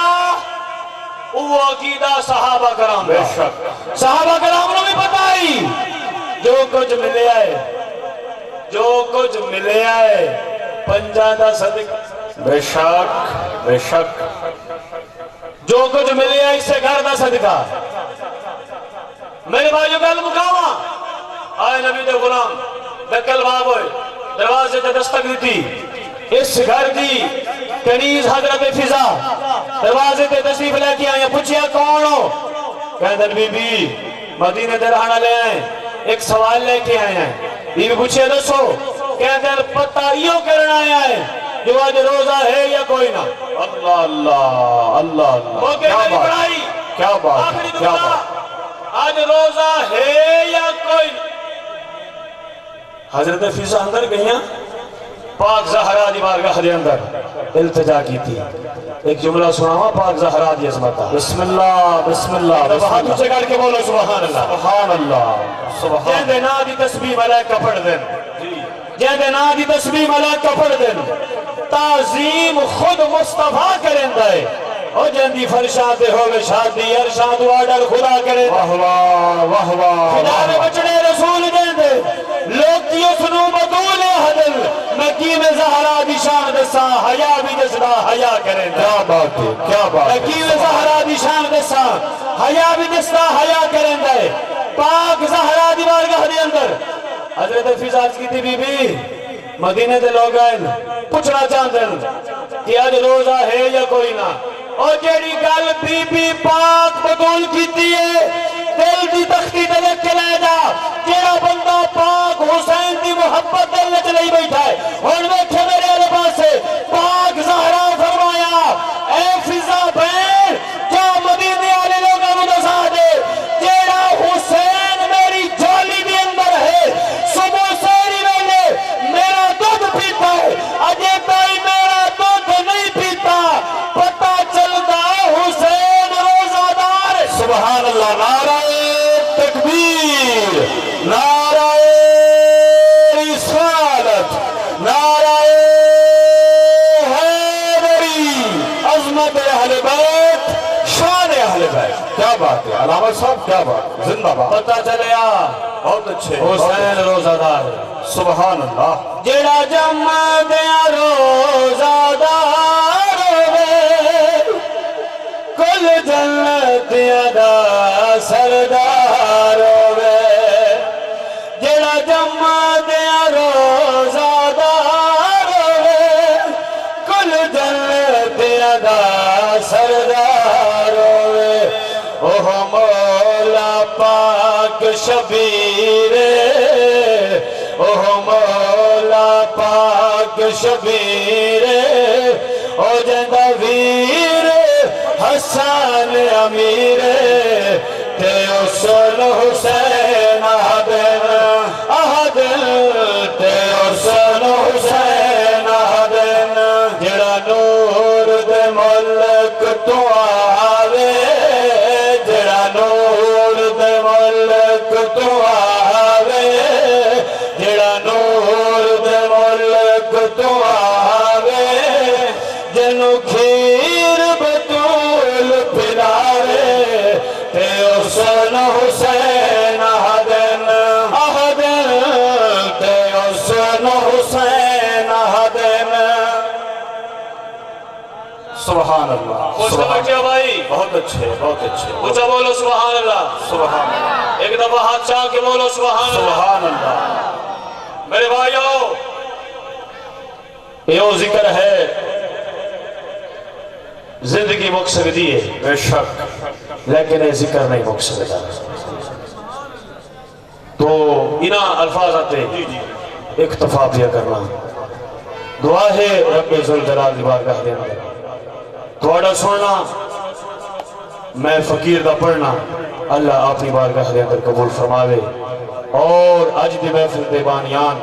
وہ عقیدہ صحابہ کرام، بے شک صحابہ کرام نے بھی بتائی، جو کچھ ملے آئے پنجہ دا صدقہ، بے شک جو کچھ ملے آئے اس سے گھر دا صدقہ۔ میرے بھائیو گل مکاما آئے نبی دے غلام دکل باب ہوئے، دروازے تے دستک دیتی، اس گھر دی کنیز حضرت فضا دروازے تے تشریف لے کے آئے، پوچھیا کون ہو؟ کہتے ہیں بی بی مدینہ تے رہنا لے آئے، ایک سوال لے کے آئے ہیں، بی بی پوچھے دسو، کہتے ہیں پتہ یہ کرنا آئے جو آج روزہ ہے یا کوئی نہ؟ اللہ اللہ اللہ اللہ، کیا بات ہے، کیا بات، آج روزہ ہے یا کوئی نہ؟ حضرت فضا اندر گئیاں، پاک زہرا دی بارگاہ دے اندر التجا کی تھی، ایک جملہ سناوا پاک زہرا دی عظمت، بسم اللہ بسم اللہ، ہاتھوں سے کر کے بولو سبحان اللہ سبحان اللہ سبحان، جہدے نا دی تسبیح ملائکہ پڑھ دین، جہدے نا دی تسبیح ملائکہ پڑھ دین، تعظیم خود مصطفیٰ کریں دائے، او جندی فرشاتے ہوئے شادی ارشاد وارڈر خدا کرے، واہ واہ واہ واہ، خدا نے بچڑے رسول دیں دے، لوگ کیوں سنو بدول حدل، مکی میں زہرا دی شان دسا، حیاء بھی دسنا حیاء کریں دے، کیا بات ہے، کیا بات ہے، مکی میں زہرا دی شان دسا، حیاء بھی دسنا حیاء کریں دے، پاک زہرا دی بارگاہ دے اندر حضرت فضا کی تھی بی بی مدینے دے لوگ آئے پوچھنا چاہتے ہیں کہ آج روزہ ہے یا کوئی نہ، اور جیڑی گل بی بی پاک بدول کیتی ہے دل دی تختی تے لکھ کے لے جا، جیڑا بندہ پاک حسین دی محبت دل وچ لئی بیٹھا ہے، ہن ویکھے میرے والے پاسے پاک زہرا فرمایا اے فضا بہن جا مدینے والے لوگاں نوں دسا دے، جیڑا حسین میری جھولی دے اندر ہے صبح سحری ویلے میرا دودھ پیتا ہے، اجے تائی میرا دودھ نہیں پیتا، پتہ چلدا اہل بیت شان اہل بیت. کیا بات ہے علامہ صاحب, کیا بات, زندہ باد. پتہ چلیا بہت اچھے. حسین روزہ دار سبحان اللہ. جڑا جم دیا روزہ دار ہوے کل جنتیاں دا سردار ہوے. جڑا جم دیا روزہ دار ہوے کل جنتیاں دا سردار ہوے. اوہ مولا پاک شبیر, اوہ مولا پاک شبیر, او جندہ ویر حسن امیر, تے حسن حسین احدن احدن, تے حسن حسین احدن. جڑا نور دے ملک تو آوے, جڑا نور دے ملک تو آوے, جڑا نور دے ملک تو آوے, جنو کھیر بطول پلاوے, تے حسن حسین احدن احدن, تے حسن حسین احدن. سبحان اللہ. خوش بچے بھائی, بہت اچھے, بہت اچھے. اونچا بولو سبحان اللہ. سبحان اللہ. ایک دفعہ ہاتھ چاہ کے بولو سبحان اللہ. سبحان اللہ. میرے بھائیو, یہ ذکر ہے زندگی مقصد دیئے بے شک. لیکن یہ ذکر نہیں مقصد ہے. تو انہاں الفاظ آتے اکتفا پیا کرنا. دعا ہے رب ذوالجلال دی بارگاہ دے اندر تھوڑا سننا, میں فقیر دا پڑھنا, اللہ اپنی بارگاہ دے اندر قبول فرماوے. اور اج دی محفل دے بانیان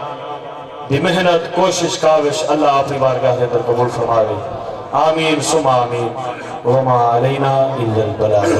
دی محنت کوشش کاوش اللہ اپنی بارگاہ دے اندر قبول فرماوے. آمین ثم آمین. وما علینا الا البلاغ.